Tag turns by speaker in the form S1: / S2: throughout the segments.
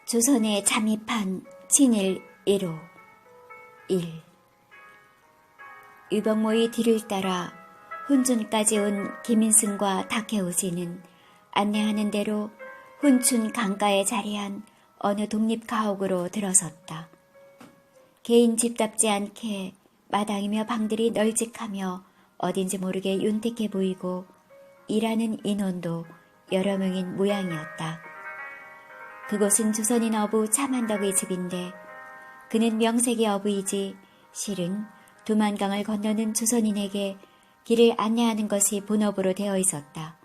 S1: 조선에 잠입한 친일 1호 1. 유병모의 뒤를 따라 훈춘까지 온 김인승과 다케오지는 안내하는 대로 훈춘 강가에 자리한 어느 독립가옥으로 들어섰다. 개인 집답지 않게 마당이며 방들이 널찍하며 어딘지 모르게 윤택해 보이고 일하는 인원도 여러 명인 모양이었다. 그곳은 조선인 어부 차만덕의 집인데 그는 명색의 어부이지 실은 두만강을 건너는 조선인에게 길을 안내하는 것이 본업으로 되어 있었다.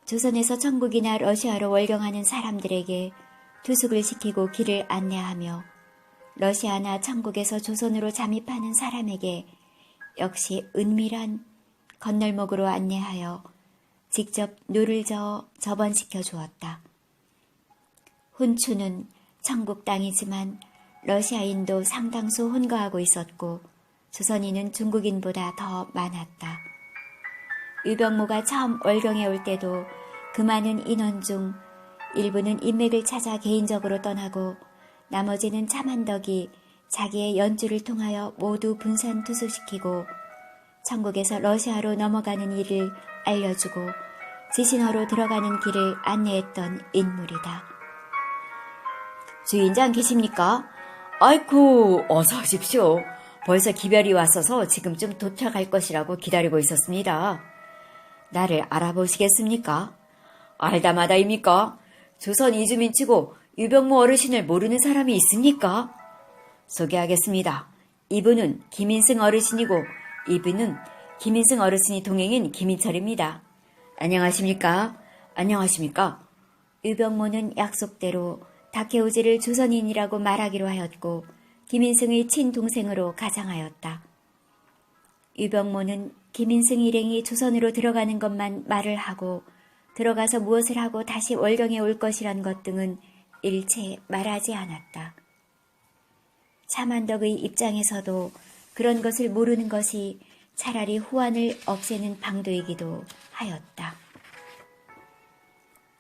S1: 조선에서 천국이나 러시아로 월경하는 사람들에게 투숙을 시키고 길을 안내하며 러시아나 천국에서 조선으로 잠입하는 사람에게 역시 은밀한 건널목으로 안내하여 직접 노를 저어 접언시켜 주었다. 훈춘은 천국 땅이지만 러시아인도 상당수 혼거하고 있었고 조선인은 중국인보다 더 많았다. 유병모가 처음 월경에 올 때도 그 많은 인원 중 일부는 인맥을 찾아 개인적으로 떠나고 나머지는 차만덕이 자기의 연주를 통하여 모두 분산 투수시키고 천국에서 러시아로 넘어가는 일을 알려주고 지신어로 들어가는 길을 안내했던 인물이다.
S2: 주인장 계십니까? 아이쿠, 어서 오십시오. 벌써 기별이 왔어서 지금쯤 도착할 것이라고 기다리고 있었습니다. 나를 알아보시겠습니까? 알다마다입니까? 조선 이주민치고 유병모 어르신을 모르는 사람이 있습니까? 소개하겠습니다. 이분은 김인승 어르신이고 이분은 김인승 어르신이 동행인 김인철입니다. 안녕하십니까? 안녕하십니까?
S1: 유병모는 약속대로 다케오지를 조선인이라고 말하기로 하였고 김인승의 친동생으로 가장하였다. 유병모는 김인승 일행이 조선으로 들어가는 것만 말을 하고 들어가서 무엇을 하고 다시 월경에 올 것이란 것 등은 일체 말하지 않았다. 차만덕의 입장에서도 그런 것을 모르는 것이 차라리 후환을 없애는 방도이기도 하였다.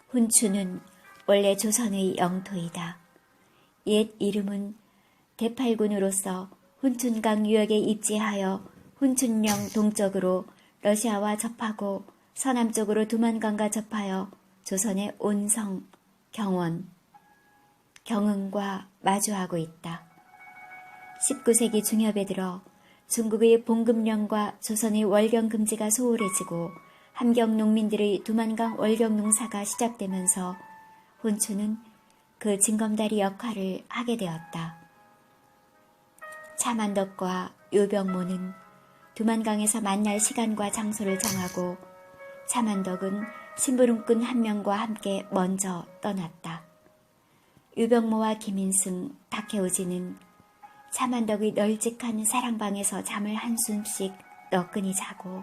S1: 훈춘은 원래 조선의 영토이다. 옛 이름은 대팔군으로서 훈춘강 유역에 입지하여 훈춘령 동쪽으로 러시아와 접하고 서남쪽으로 두만강과 접하여 조선의 온성, 경원, 경흥과 마주하고 있다. 19세기 중엽에 들어 중국의 봉급령과 조선의 월경 금지가 소홀해지고 함경 농민들의 두만강 월경 농사가 시작되면서 훈춘은 그 징검다리 역할을 하게 되었다. 차만덕과 유병모는 두만강에서 만날 시간과 장소를 정하고 차만덕은 심부름꾼 한 명과 함께 먼저 떠났다. 유병모와 김인승, 다케오지는 차만덕의 널찍한 사랑방에서 잠을 한숨씩 너끈히 자고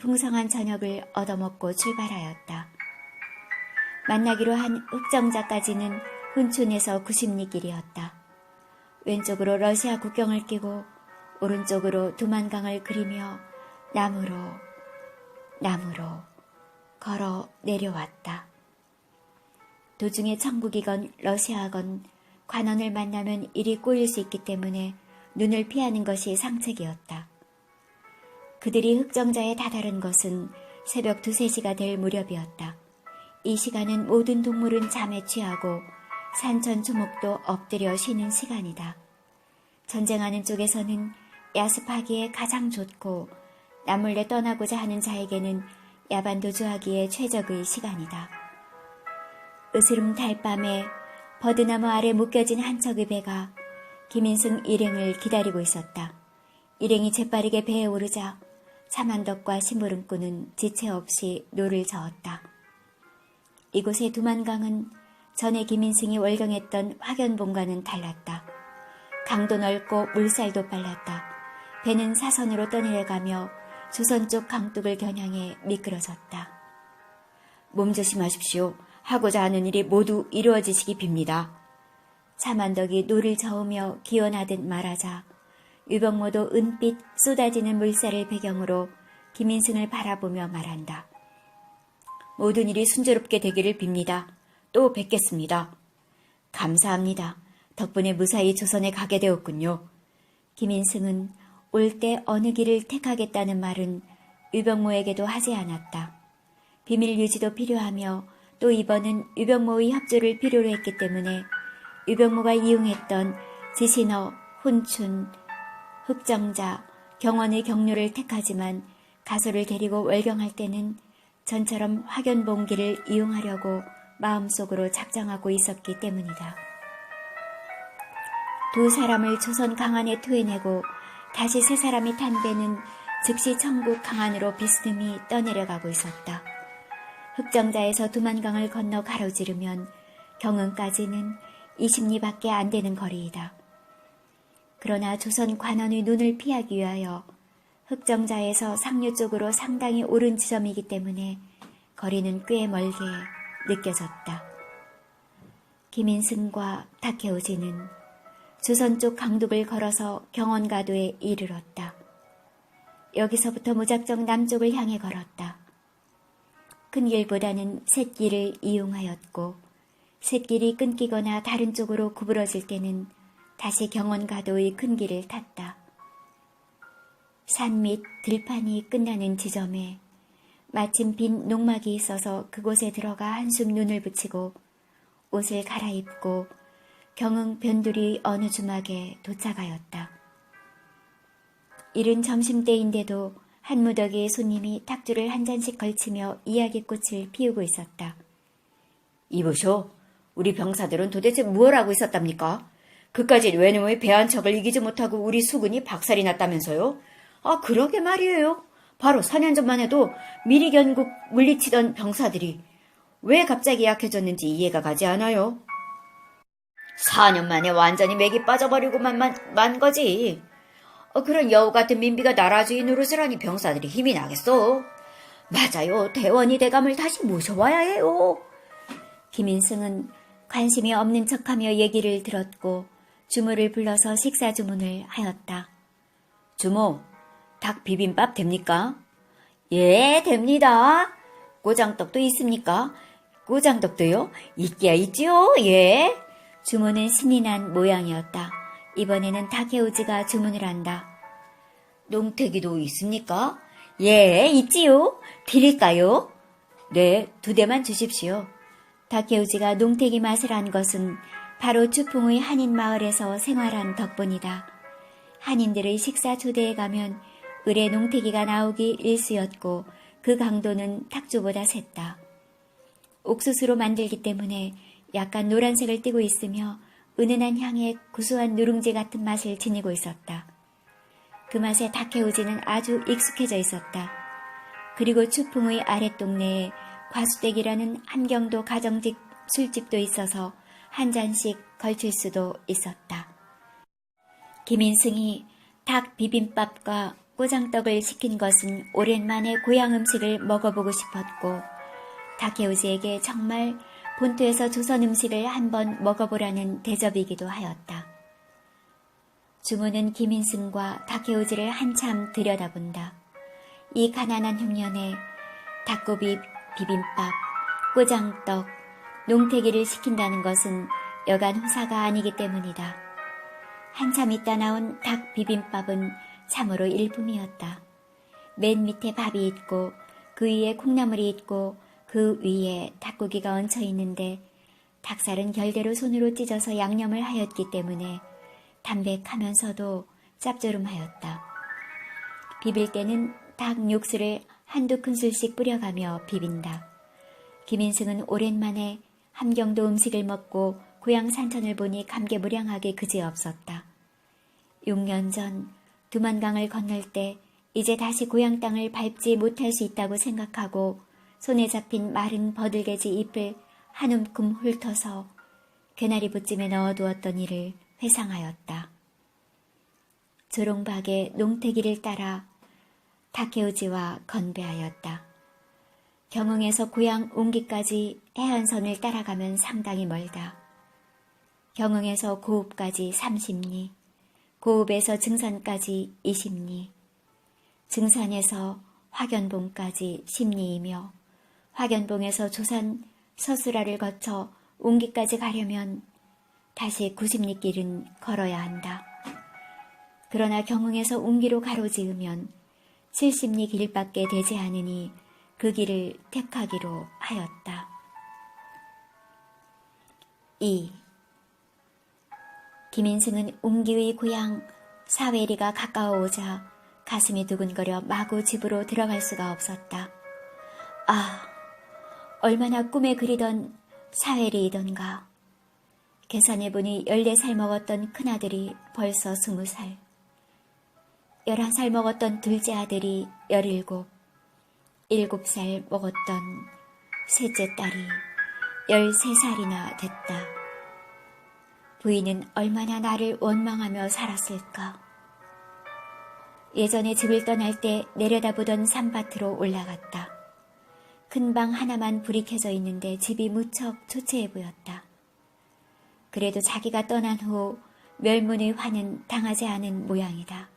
S1: 풍성한 저녁을 얻어먹고 출발하였다. 만나기로 한 흑정자까지는 훈춘에서 90리 길이었다. 왼쪽으로 러시아 국경을 끼고 오른쪽으로 두만강을 그리며 남으로 걸어 내려왔다. 도중에 천국이건 러시아건 관원을 만나면 일이 꼬일 수 있기 때문에 눈을 피하는 것이 상책이었다. 그들이 흑정자에 다다른 것은 새벽 2, 3시가 될 무렵이었다. 이 시간은 모든 동물은 잠에 취하고 산천초목도 엎드려 쉬는 시간이다. 전쟁하는 쪽에서는 야습하기에 가장 좋고 남몰래 떠나고자 하는 자에게는 야반도주하기에 최적의 시간이다. 으스름 달밤에 버드나무 아래 묶여진 한 척의 배가 김인승 일행을 기다리고 있었다. 일행이 재빠르게 배에 오르자 차만덕과 심부름꾼은 지체 없이 노를 저었다. 이곳의 두만강은 전에 김인승이 월경했던 화견봉과는 달랐다. 강도 넓고 물살도 빨랐다. 배는 사선으로 떠내려가며 조선 쪽 강둑을 겨냥해 미끄러졌다.
S2: 몸 조심하십시오. 하고자 하는 일이 모두 이루어지시기 빕니다.
S1: 차만덕이 노를 저으며 기원하듯 말하자 유병모도 은빛 쏟아지는 물살을 배경으로 김인승을 바라보며 말한다.
S2: 모든 일이 순조롭게 되기를 빕니다. 또 뵙겠습니다. 감사합니다. 덕분에 무사히 조선에 가게 되었군요.
S1: 김인승은 올 때 어느 길을 택하겠다는 말은 유병모에게도 하지 않았다. 비밀 유지도 필요하며 또 이번은 유병모의 협조를 필요로 했기 때문에 유병모가 이용했던 지신어, 혼춘, 흑정자, 경원의 경로를 택하지만 가소를 데리고 월경할 때는 전처럼 확연봉기를 이용하려고 마음속으로 작정하고 있었기 때문이다. 두 사람을 조선 강안에 토해내고 다시 세 사람이 탄 배는 즉시 청국 강안으로 비스듬히 떠내려가고 있었다. 흑정자에서 두만강을 건너 가로지르면 경흥까지는 20리밖에 안 되는 거리이다. 그러나 조선 관원의 눈을 피하기 위하여 흑정자에서 상류 쪽으로 상당히 오른 지점이기 때문에 거리는 꽤 멀게 느껴졌다. 김인승과 다케오지는 조선 쪽 강둑을 걸어서 경원가도에 이르렀다. 여기서부터 무작정 남쪽을 향해 걸었다. 큰 길보다는 샛길을 이용하였고 샛길이 끊기거나 다른 쪽으로 구부러질 때는 다시 경원가도의 큰 길을 탔다. 산 밑 들판이 끝나는 지점에 마침 빈 농막이 있어서 그곳에 들어가 한숨 눈을 붙이고 옷을 갈아입고 경흥 변두리 어느 주막에 도착하였다. 이른 점심때인데도 한 무더기의 손님이 탁주를 한 잔씩 걸치며 이야기꽃을 피우고 있었다.
S2: 이보쇼, 우리 병사들은 도대체 무엇 하고 있었답니까? 그까짓 외놈의 배 한 척을 이기지 못하고 우리 수군이 박살이 났다면서요? 아, 그러게 말이에요. 바로 4년 전만 해도 미리견국 물리치던 병사들이 왜 갑자기 약해졌는지 이해가 가지 않아요. 4년 만에 완전히 맥이 빠져버리고만 만 거지. 그런 여우 같은 민비가 나라주의 노릇을 하니 병사들이 힘이 나겠어. 맞아요. 대원이 대감을 다시 모셔와야 해요.
S1: 김인승은 관심이 없는 척하며 얘기를 들었고 주모를 불러서 식사 주문을 하였다.
S2: 주모, 닭 비빔밥 됩니까?
S1: 예, 됩니다.
S2: 꼬장떡도 있습니까? 꼬장떡도요? 있기야 있지요, 예.
S1: 주모는 신이 난 모양이었다. 이번에는 다케오지가 주문을 한다.
S2: 농태기도 있습니까?
S1: 예, 있지요. 드릴까요?
S2: 네, 2대만 주십시오.
S1: 다케오지가 농태기 맛을 안 것은 바로 추풍의 한인 마을에서 생활한 덕분이다. 한인들의 식사 초대에 가면 을에 농태기가 나오기 일쑤였고 그 강도는 탁주보다 셌다. 옥수수로 만들기 때문에 약간 노란색을 띠고 있으며 은은한 향에 구수한 누룽지 같은 맛을 지니고 있었다. 그 맛에 다케오지는 아주 익숙해져 있었다. 그리고 추풍의 아랫동네에 과수댁이라는 함경도 가정집 술집도 있어서 한 잔씩 걸칠 수도 있었다. 김인승이 닭 비빔밥과 꼬장떡을 시킨 것은 오랜만에 고향 음식을 먹어보고 싶었고 다케오지에게 정말 본토에서 조선 음식을 한번 먹어보라는 대접이기도 하였다. 주모는 김인승과 다케오지를 한참 들여다본다. 이 가난한 흉년에 닭고비 비빔밥, 꼬장떡, 농태기를 시킨다는 것은 여간 후사가 아니기 때문이다. 한참 있다 나온 닭 비빔밥은 참으로 일품이었다. 맨 밑에 밥이 있고 그 위에 콩나물이 있고 그 위에 닭고기가 얹혀 있는데 닭살은 결대로 손으로 찢어서 양념을 하였기 때문에 담백하면서도 짭조름하였다. 비빌 때는 닭 육수를 한두 큰술씩 뿌려가며 비빈다. 김인승은 오랜만에 함경도 음식을 먹고 고향 산천을 보니 감개무량하게 그지없었다. 6년 전 두만강을 건널 때 이제 다시 고향 땅을 밟지 못할 수 있다고 생각하고 손에 잡힌 마른 버들개지 잎을 한 움큼 훑어서 개나리 붓짐에 넣어두었던 일을 회상하였다. 조롱박의 농태기를 따라 다케오지와 건배하였다. 경흥에서 고향 옹기까지 해안선을 따라가면 상당히 멀다. 경흥에서 고읍까지 30리, 고읍에서 증산까지 20리, 증산에서 화견봉까지 10리이며 화견봉에서 조산 서수라를 거쳐 옹기까지 가려면 다시 90리길은 걸어야 한다. 그러나 경흥에서 웅기로 가로지으면 70리 길밖에 되지 않으니 그 길을 택하기로 하였다. 2. 김인승은 웅기의 고향 사회리가 가까워오자 가슴이 두근거려 마구 집으로 들어갈 수가 없었다. 아, 얼마나 꿈에 그리던 사회리이던가. 계산해보니 14살 먹었던 큰아들이 벌써 20살, 11살 먹었던 둘째 아들이 17, 7살 먹었던 셋째 딸이 13살이나 됐다. 부인은 얼마나 나를 원망하며 살았을까. 예전에 집을 떠날 때 내려다보던 산밭으로 올라갔다. 큰 방 하나만 불이 켜져 있는데 집이 무척 초췌해 보였다. 그래도 자기가 떠난 후 멸문의 화는 당하지 않은 모양이다.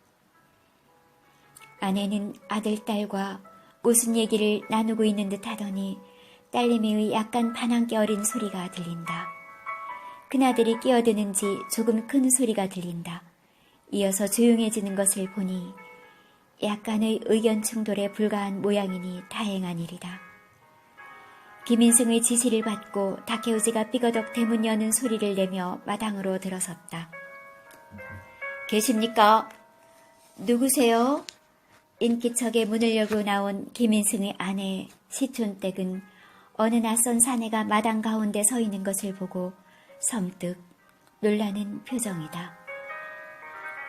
S1: 아내는 아들, 딸과 무슨 얘기를 나누고 있는 듯 하더니 딸내미의 약간 반항기 어린 소리가 들린다. 큰아들이 끼어드는지 조금 큰 소리가 들린다. 이어서 조용해지는 것을 보니 약간의 의견 충돌에 불과한 모양이니 다행한 일이다. 김인승의 지시를 받고 다케우지가 삐거덕 대문 여는 소리를 내며 마당으로 들어섰다.
S2: 계십니까?
S1: 누구세요? 인기척에 문을 열고 나온 김인승의 아내 시촌댁은 어느 낯선 사내가 마당 가운데 서 있는 것을 보고 섬뜩 놀라는 표정이다.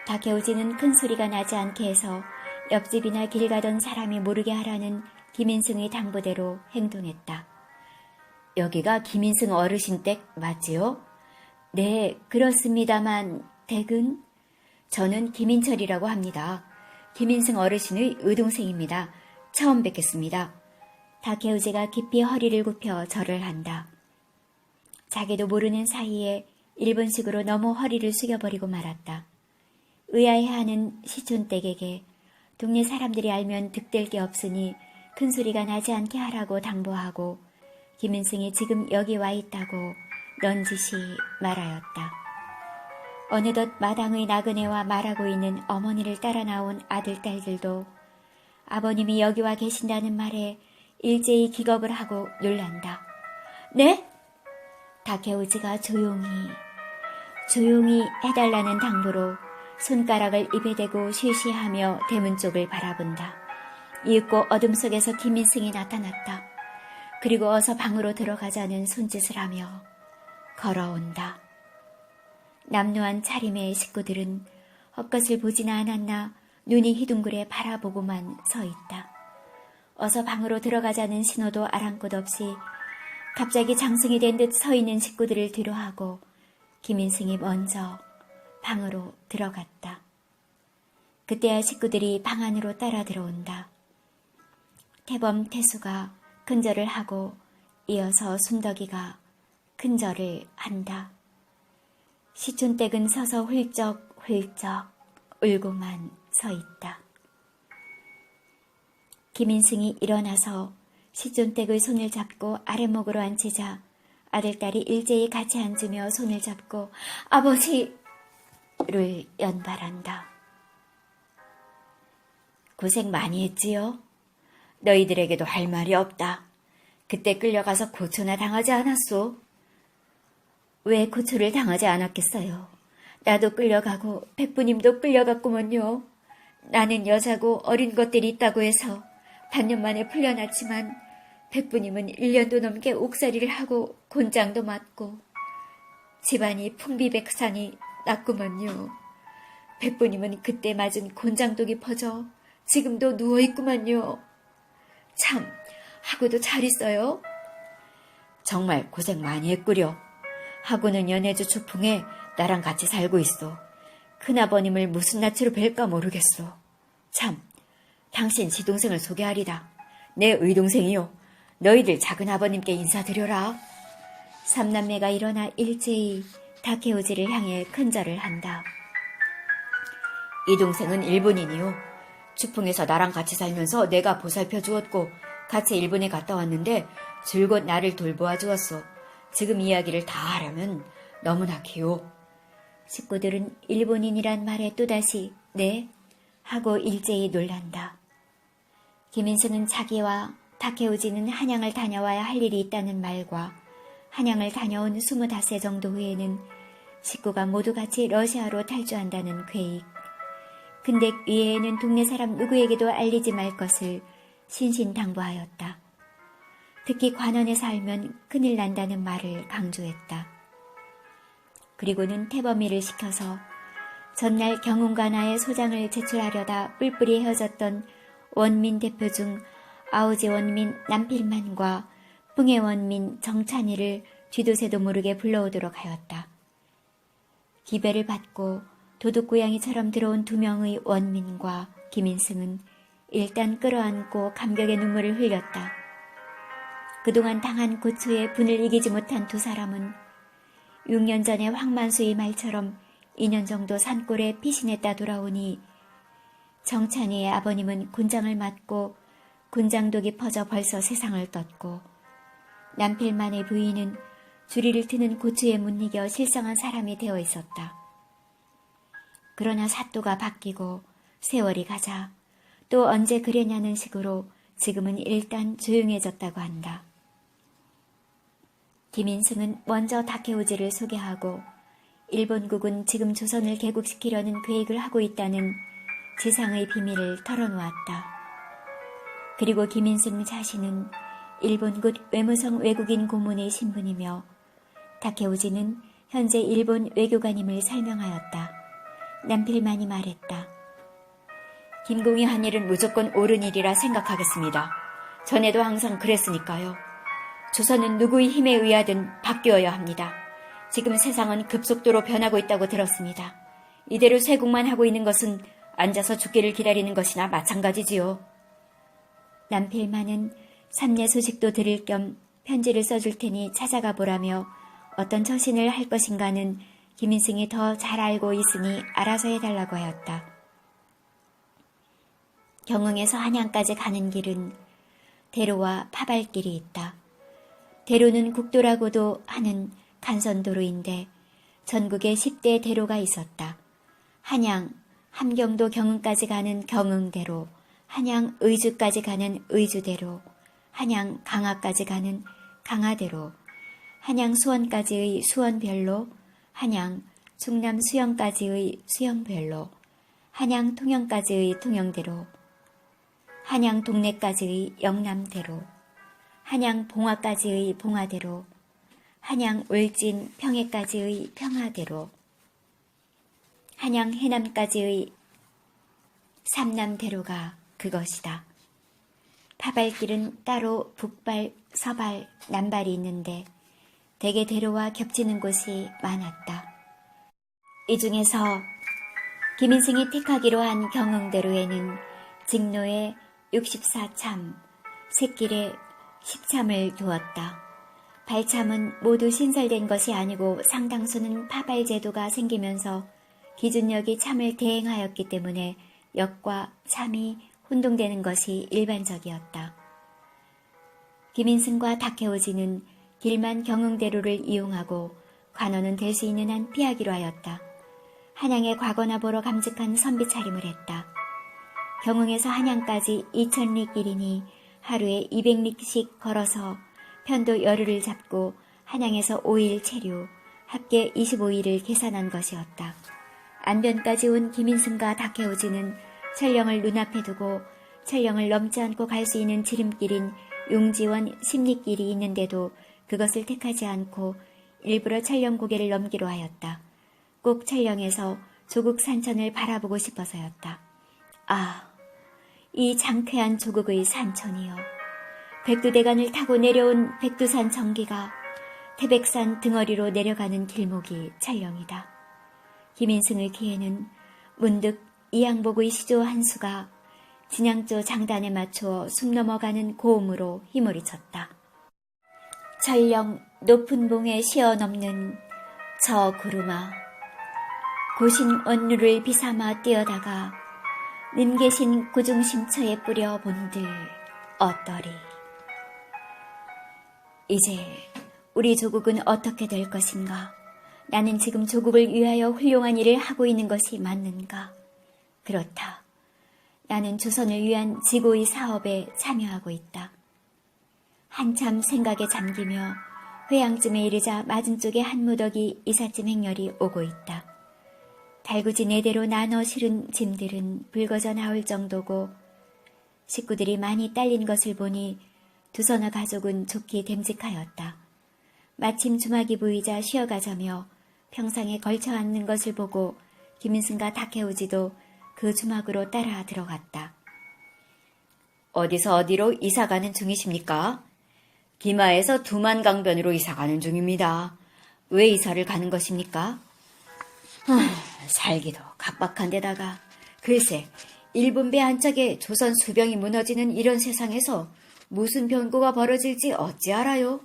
S1: 다케우지는 큰 소리가 나지 않게 해서 옆집이나 길 가던 사람이 모르게 하라는 김인승의 당부대로 행동했다.
S2: 여기가 김인승 어르신 댁 맞지요?
S1: 네, 그렇습니다만 댁은?
S2: 저는 김인철이라고 합니다. 김인승 어르신의 의동생입니다. 처음 뵙겠습니다.
S1: 다케우지가 깊이 허리를 굽혀 절을 한다. 자기도 모르는 사이에 일본식으로 너무 허리를 숙여버리고 말았다. 의아해하는 시촌댁에게 동네 사람들이 알면 득될 게 없으니 큰 소리가 나지 않게 하라고 당부하고 김인승이 지금 여기 와 있다고 넌지시 말하였다. 어느덧 마당의 나그네와 말하고 있는 어머니를 따라 나온 아들, 딸들도 아버님이 여기 와 계신다는 말에 일제히 기겁을 하고 놀란다. 네? 다케우지가 조용히 해달라는 당부로 손가락을 입에 대고 쉬쉬하며 대문 쪽을 바라본다. 이윽고 어둠 속에서 김인승이 나타났다. 그리고 어서 방으로 들어가자는 손짓을 하며 걸어온다. 남루한 차림의 식구들은 헛것을 보지나 않았나 눈이 희둥그레 바라보고만 서 있다. 어서 방으로 들어가자는 신호도 아랑곳 없이 갑자기 장승이 된 듯 서 있는 식구들을 뒤로하고 김인승이 먼저 방으로 들어갔다. 그때야 식구들이 방 안으로 따라 들어온다. 태범 태수가 큰절을 하고 이어서 순덕이가 큰절을 한다. 시촌댁은 서서 훌쩍훌쩍 울고만 서 있다. 김인승이 일어나서 시촌댁의 손을 잡고 아랫목으로 앉히자 아들딸이 일제히 같이 앉으며 손을 잡고 아버지를 연발한다.
S2: 고생 많이 했지요? 너희들에게도 할 말이 없다. 그때 끌려가서 고초나 당하지 않았소?
S1: 왜 고초를 당하지 않았겠어요? 나도 끌려가고 백부님도 끌려갔구먼요. 나는 여자고 어린 것들이 있다고 해서 반년 만에 풀려났지만 백부님은 1년도 넘게 옥살이를 하고 곤장도 맞고 집안이 풍비백산이 났구먼요. 백부님은 그때 맞은 곤장독이 퍼져 지금도 누워있구먼요. 참, 하고도 잘 있어요?
S2: 정말 고생 많이 했구려. 하고는 연해주 추풍에 나랑 같이 살고 있어. 큰아버님을 무슨 낯으로 뵐까 모르겠어. 참, 당신 시동생을 소개하리다. 내 의동생이요. 너희들 작은아버님께 인사드려라.
S1: 삼남매가 일어나 일제히 다케우지를 향해 큰절을 한다.
S2: 이 동생은 일본인이요. 추풍에서 나랑 같이 살면서 내가 보살펴 주었고 같이 일본에 갔다 왔는데 줄곧 나를 돌보아 주었어. 지금 이야기를 다 하려면 너무나 기요.
S1: 식구들은 일본인이란 말에 또다시 네? 하고 일제히 놀란다. 김인승은 자기와 다케우지는 한양을 다녀와야 할 일이 있다는 말과 한양을 다녀온 25세 정도 후에는 식구가 모두 같이 러시아로 탈주한다는 계획, 근데 위에는 동네 사람 누구에게도 알리지 말 것을 신신당부하였다. 특히 관원에서 알면 큰일 난다는 말을 강조했다. 그리고는 태범이를 시켜서 전날 경운관하에 소장을 제출하려다 뿔뿔이 헤어졌던 원민 대표 중 아우지 원민 남필만과 풍해 원민 정찬이를 쥐도새도 모르게 불러오도록 하였다. 기배를 받고 도둑고양이처럼 들어온 2명의 원민과 김인승은 일단 끌어안고 감격의 눈물을 흘렸다. 그동안 당한 고초에 분을 이기지 못한 두 사람은 6년 전에 황만수의 말처럼 2년 정도 산골에 피신했다 돌아오니 정찬이의 아버님은 군장을 맞고 군장독이 퍼져 벌써 세상을 떴고 남필만의 부인은 주리를 트는 고초에 못 이겨 실성한 사람이 되어 있었다. 그러나 사또가 바뀌고 세월이 가자 또 언제 그랬냐는 식으로 지금은 일단 조용해졌다고 한다. 김인승은 먼저 다케우지를 소개하고 일본국은 지금 조선을 개국시키려는 계획을 하고 있다는 지상의 비밀을 털어놓았다. 그리고 김인승 자신은 일본국 외무성 외국인 고문의 신분이며 다케우지는 현재 일본 외교관임을 설명하였다. 남필만이 말했다.
S2: 김공이 한 일은 무조건 옳은 일이라 생각하겠습니다. 전에도 항상 그랬으니까요. 조선은 누구의 힘에 의하든 바뀌어야 합니다. 지금 세상은 급속도로 변하고 있다고 들었습니다. 이대로 쇄국만 하고 있는 것은 앉아서 죽기를 기다리는 것이나 마찬가지지요.
S1: 남필만은 삼례 소식도 들을 겸 편지를 써줄 테니 찾아가 보라며 어떤 처신을 할 것인가는 김인승이 더 잘 알고 있으니 알아서 해달라고 하였다. 경흥에서 한양까지 가는 길은 대로와 파발길이 있다. 대로는 국도라고도 하는 간선도로인데 전국에 10대 대로가 있었다. 한양, 함경도 경흥까지 가는 경흥대로, 한양 의주까지 가는 의주대로, 한양 강화까지 가는 강화대로, 한양 수원까지의 수원별로, 한양 충남 수영까지의 수영별로, 한양 통영까지의 통영대로, 한양 동래까지의 영남대로, 한양 봉화까지의 봉화대로, 한양 울진 평해까지의 평화대로, 한양 해남까지의 삼남대로가 그것이다. 파발길은 따로 북발, 서발, 남발이 있는데 대개 대로와 겹치는 곳이 많았다. 이 중에서 김인승이 택하기로 한 경흥대로에는 직로에 64참, 샛길에 10참을 두었다. 발참은 모두 신설된 것이 아니고 상당수는 파발 제도가 생기면서 기준역이 참을 대행하였기 때문에 역과 참이 혼동되는 것이 일반적이었다. 김인승과 다케오지는 길만 경흥대로를 이용하고 관원은 될 수 있는 한 피하기로 하였다. 한양에 과거나 보러 감직한 선비 차림을 했다. 경흥에서 한양까지 2000리 길이니 하루에 200리씩 걸어서 편도 열흘을 잡고 한양에서 5일 체류, 합계 25일을 계산한 것이었다. 안변까지 온 김인승과 다케오지는 천령을 눈앞에 두고 천령을 넘지 않고 갈 수 있는 지름길인 용지원 10리길이 있는데도 그것을 택하지 않고 일부러 천령 고개를 넘기로 하였다. 꼭 천령에서 조국 산천을 바라보고 싶어서였다. 아, 이 장쾌한 조국의 산천이여. 백두대간을 타고 내려온 백두산 정기가 태백산 등어리로 내려가는 길목이 촬영이다. 김인승의 귀에는 문득 이양복의 시조 한 수가 진양조 장단에 맞추어 숨 넘어가는 고음으로 휘몰이쳤다. 전령 높은 봉에 쉬어 넘는 저 구름아, 고신 원루를 비삼아 뛰어다가 님 계신 구중심처에 뿌려 본들 어떠리. 이제 우리 조국은 어떻게 될 것인가? 나는 지금 조국을 위하여 훌륭한 일을 하고 있는 것이 맞는가? 그렇다. 나는 조선을 위한 지고의 사업에 참여하고 있다. 한참 생각에 잠기며 회양쯤에 이르자 맞은쪽에 한 무더기 이삿짐 행렬이 오고 있다. 달구지 4대로 나눠 실은 짐들은 붉어져 나올 정도고 식구들이 많이 딸린 것을 보니 두서너 가족은 좋게 됨직하였다. 마침 주막이 보이자 쉬어가자며 평상에 걸쳐 앉는 것을 보고 김인승과 다케오지도 그 주막으로 따라 들어갔다.
S2: 어디서 어디로 이사가는 중이십니까? 기마에서 두만강변으로 이사가는 중입니다. 왜 이사를 가는 것입니까? 살기도 각박한 데다가 글쎄 일본 배 한 짝에 조선 수병이 무너지는 이런 세상에서 무슨 변고가 벌어질지 어찌 알아요?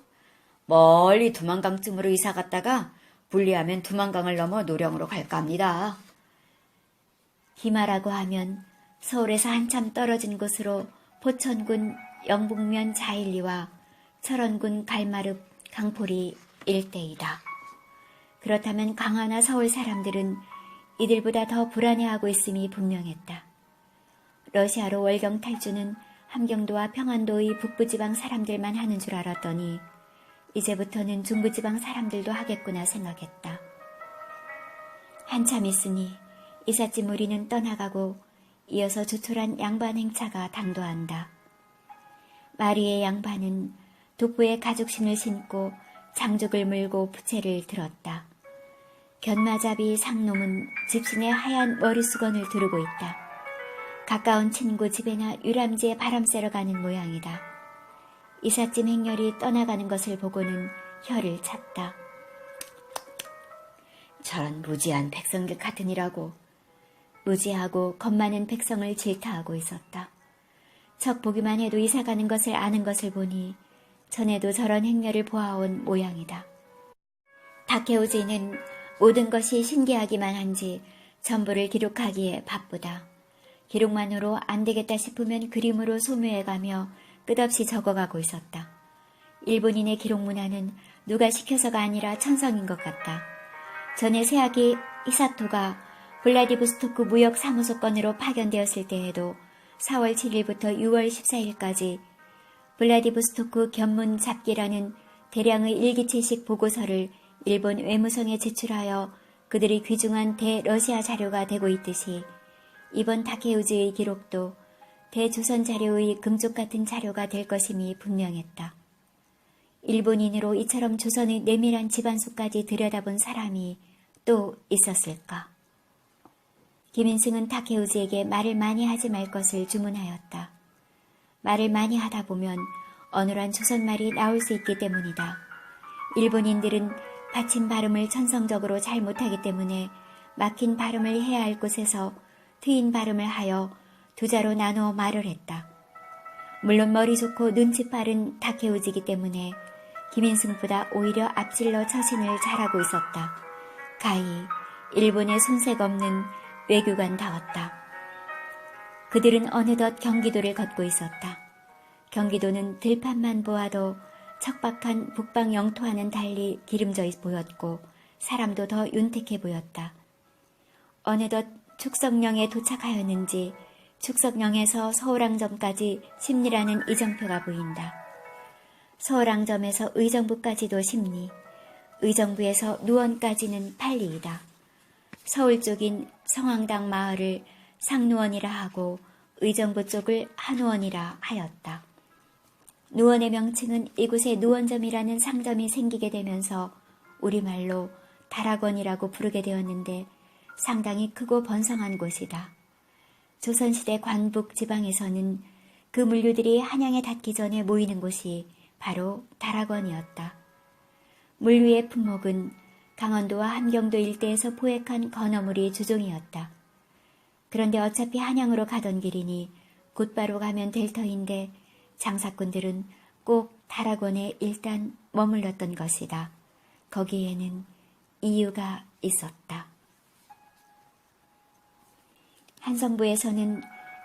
S2: 멀리 두만강쯤으로 이사 갔다가 불리하면 두만강을 넘어 노령으로 갈까 합니다.
S1: 기마라고 하면 서울에서 한참 떨어진 곳으로 포천군 영북면 자일리와 철원군 갈마릅, 강포리 일대이다. 그렇다면 강화나 서울 사람들은 이들보다 더 불안해하고 있음이 분명했다. 러시아로 월경 탈주는 함경도와 평안도의 북부지방 사람들만 하는 줄 알았더니 이제부터는 중부지방 사람들도 하겠구나 생각했다. 한참 있으니 이삿짐 우리는 떠나가고 이어서 조촐한 양반 행차가 당도한다. 마리의 양반은 독보에 가죽신을 신고 장족을 물고 부채를 들었다. 견마잡이 상놈은 집신에 하얀 머리수건을 두르고 있다. 가까운 친구 집에나 유람지에 바람 쐬러 가는 모양이다. 이삿짐 행렬이 떠나가는 것을 보고는 혀를 찼다.
S2: 저런 무지한 백성들 같으니라고.
S1: 무지하고 겁 많은 백성을 질타하고 있었다. 척 보기만 해도 이사가는 것을 아는 것을 보니 전에도 저런 행렬을 보아온 모양이다. 다케오지는 모든 것이 신기하기만 한지 전부를 기록하기에 바쁘다. 기록만으로 안 되겠다 싶으면 그림으로 소묘해가며 끝없이 적어가고 있었다. 일본인의 기록 문화는 누가 시켜서가 아니라 천성인 것 같다. 전에 세아기 히사토가 블라디보스토크 무역사무소 건으로 파견되었을 때에도 4월 7일부터 6월 14일까지 블라디보스토크 견문 잡기라는 대량의 일기체식 보고서를 일본 외무성에 제출하여 그들이 귀중한 대러시아 자료가 되고 있듯이 이번 다케우즈의 기록도 대조선 자료의 금쪽 같은 자료가 될 것임이 분명했다. 일본인으로 이처럼 조선의 내밀한 집안속까지 들여다본 사람이 또 있었을까? 김인승은 다케우즈에게 말을 많이 하지 말 것을 주문하였다. 말을 많이 하다 보면 어눌한 조선말이 나올 수 있기 때문이다. 일본인들은 받침 발음을 천성적으로 잘 못하기 때문에 막힌 발음을 해야 할 곳에서 트인 발음을 하여 두 자로 나누어 말을 했다. 물론 머리 좋고 눈치 빠른 다케우지기 때문에 김인승보다 오히려 앞질러 처신을 잘하고 있었다. 가히 일본의 손색 없는 외교관다웠다. 그들은 어느덧 경기도를 걷고 있었다. 경기도는 들판만 보아도 척박한 북방 영토와는 달리 기름져 보였고 사람도 더 윤택해 보였다. 어느덧 축성령에 도착하였는지 축성령에서 서울항점까지 심리라는 이정표가 보인다. 서울항점에서 의정부까지도 심리, 의정부에서 누원까지는 팔리이다. 서울 쪽인 성황당 마을을 상누원이라 하고 의정부 쪽을 한우원이라 하였다. 누원의 명칭은 이곳에 누원점이라는 상점이 생기게 되면서 우리말로 다락원이라고 부르게 되었는데 상당히 크고 번성한 곳이다. 조선시대 관북 지방에서는 그 물류들이 한양에 닿기 전에 모이는 곳이 바로 다락원이었다. 물류의 품목은 강원도와 함경도 일대에서 포획한 건어물이 주종이었다. 그런데 어차피 한양으로 가던 길이니 곧바로 가면 될 터인데 장사꾼들은 꼭 다락원에 일단 머물렀던 것이다. 거기에는 이유가 있었다. 한성부에서는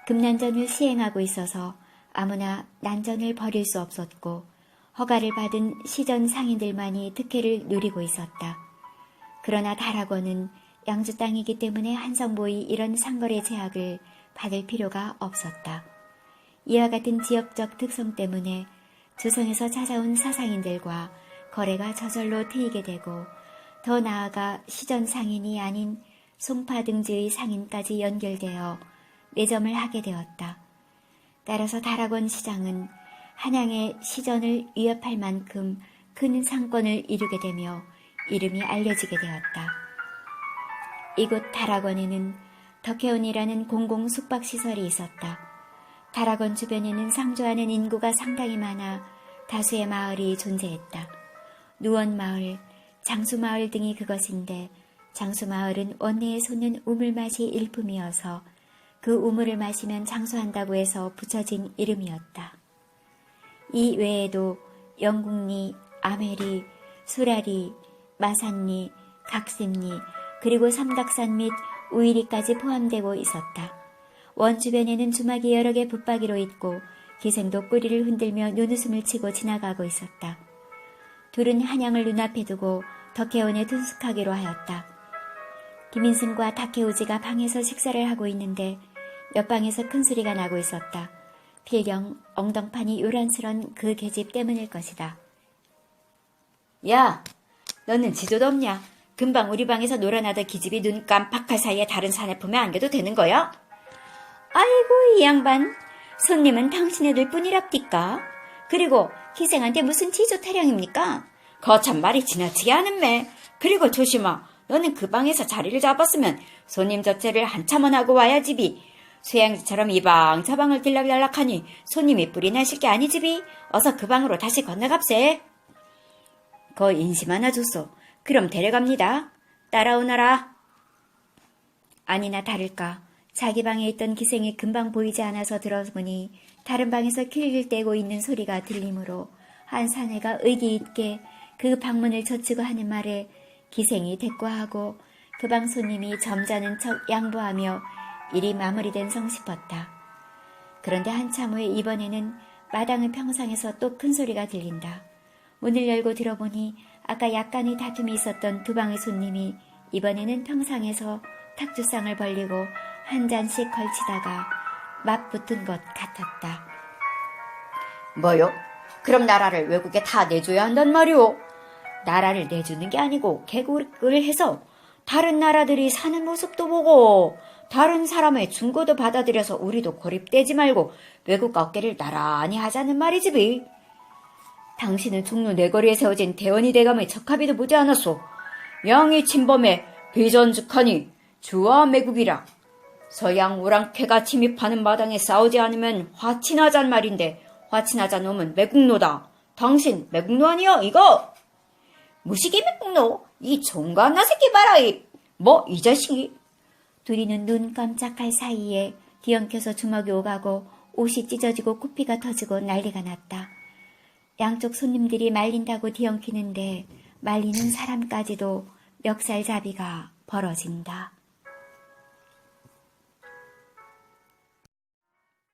S1: 금난전을 시행하고 있어서 아무나 난전을 벌일 수 없었고 허가를 받은 시전 상인들만이 특혜를 누리고 있었다. 그러나 다락원은 양주 땅이기 때문에 한성보의 이런 상거래 제약을 받을 필요가 없었다. 이와 같은 지역적 특성 때문에 조선에서 찾아온 사상인들과 거래가 저절로 트이게 되고 더 나아가 시전 상인이 아닌 송파 등지의 상인까지 연결되어 매점을 하게 되었다. 따라서 다락원 시장은 한양의 시전을 위협할 만큼 큰 상권을 이루게 되며 이름이 알려지게 되었다. 이곳 다락원에는 덕혜원이라는 공공 숙박시설이 있었다. 다락원 주변에는 상주하는 인구가 상당히 많아 다수의 마을이 존재했다. 누원마을, 장수마을 등이 그것인데 장수마을은 원내에 솟는 우물맛이 일품이어서 그 우물을 마시면 장수한다고 해서 붙여진 이름이었다. 이 외에도 영국리, 아메리, 수라리, 마산리, 각신리, 그리고 삼각산 및 우이리까지 포함되고 있었다. 원 주변에는 주막이 여러 개 붙박이로 있고 기생도 꼬리를 흔들며 눈웃음을 치고 지나가고 있었다. 둘은 한양을 눈앞에 두고 덕혜원에 투숙하기로 하였다. 김인승과 다케오지가 방에서 식사를 하고 있는데 옆방에서 큰 소리가 나고 있었다. 필경 엉덩판이 요란스런 그 계집 때문일 것이다.
S2: 야, 너는 지도도 없냐? 금방 우리 방에서 놀아나던 기집이 눈 깜빡할 사이에 다른 사내품에 안겨도 되는 거야?
S1: 아이고 이 양반, 손님은 당신네들 뿐이랍디까? 그리고 기생한테 무슨 지조 타령입니까?
S2: 거참 말이 지나치게 하는매. 그리고 조심아, 너는 그 방에서 자리를 잡았으면 손님 접대를 한참은 하고 와야지비. 쇠양지처럼 이 방 저 방을 들락달락하니 손님이 뿔이 나실 게 아니지비. 어서 그 방으로 다시 건너갑세.
S1: 거 인심 하나 줬소. 그럼 데려갑니다. 따라오너라. 아니나 다를까 자기 방에 있던 기생이 금방 보이지 않아서 들어보니 다른 방에서 키를 떼고 있는 소리가 들리므로 한 사내가 의기 있게 그 방문을 젖히고 하는 말에 기생이 대꾸하고 그 방 손님이 점잖은 척 양보하며 일이 마무리된 성 싶었다. 그런데 한참 후에 이번에는 마당의 평상에서 또 큰 소리가 들린다. 문을 열고 들어보니 아까 약간의 다툼이 있었던 두 방의 손님이 이번에는 평상에서 탁주상을 벌리고 한 잔씩 걸치다가 맞붙은 것 같았다.
S2: 뭐요? 그럼 나라를 외국에 다 내줘야 한단 말이오?
S1: 나라를 내주는 게 아니고 개국을 해서 다른 나라들이 사는 모습도 보고 다른 사람의 충고도 받아들여서 우리도 고립되지 말고 외국과 어깨를 나란히 하자는 말이지비.
S2: 당신은 종로 내거리에 세워진 대원이 대감의 적합이도 보지 않았소. 양이 침범해 비전죽하니 주와 매국이라. 서양 오랑캐가 침입하는 마당에 싸우지 않으면 화친하잔 말인데 화친하자 놈은 매국노다. 당신 매국노 아니여 이거? 무식이 매국노? 이 종갓나 새끼 봐라 뭐 이 자식이.
S1: 둘이는 눈 깜짝할 사이에 뒤엉켜서 주먹이 오가고 옷이 찢어지고 코피가 터지고 난리가 났다. 양쪽 손님들이 말린다고 뒤엉키는데 말리는 사람까지도 멱살잡이가 벌어진다.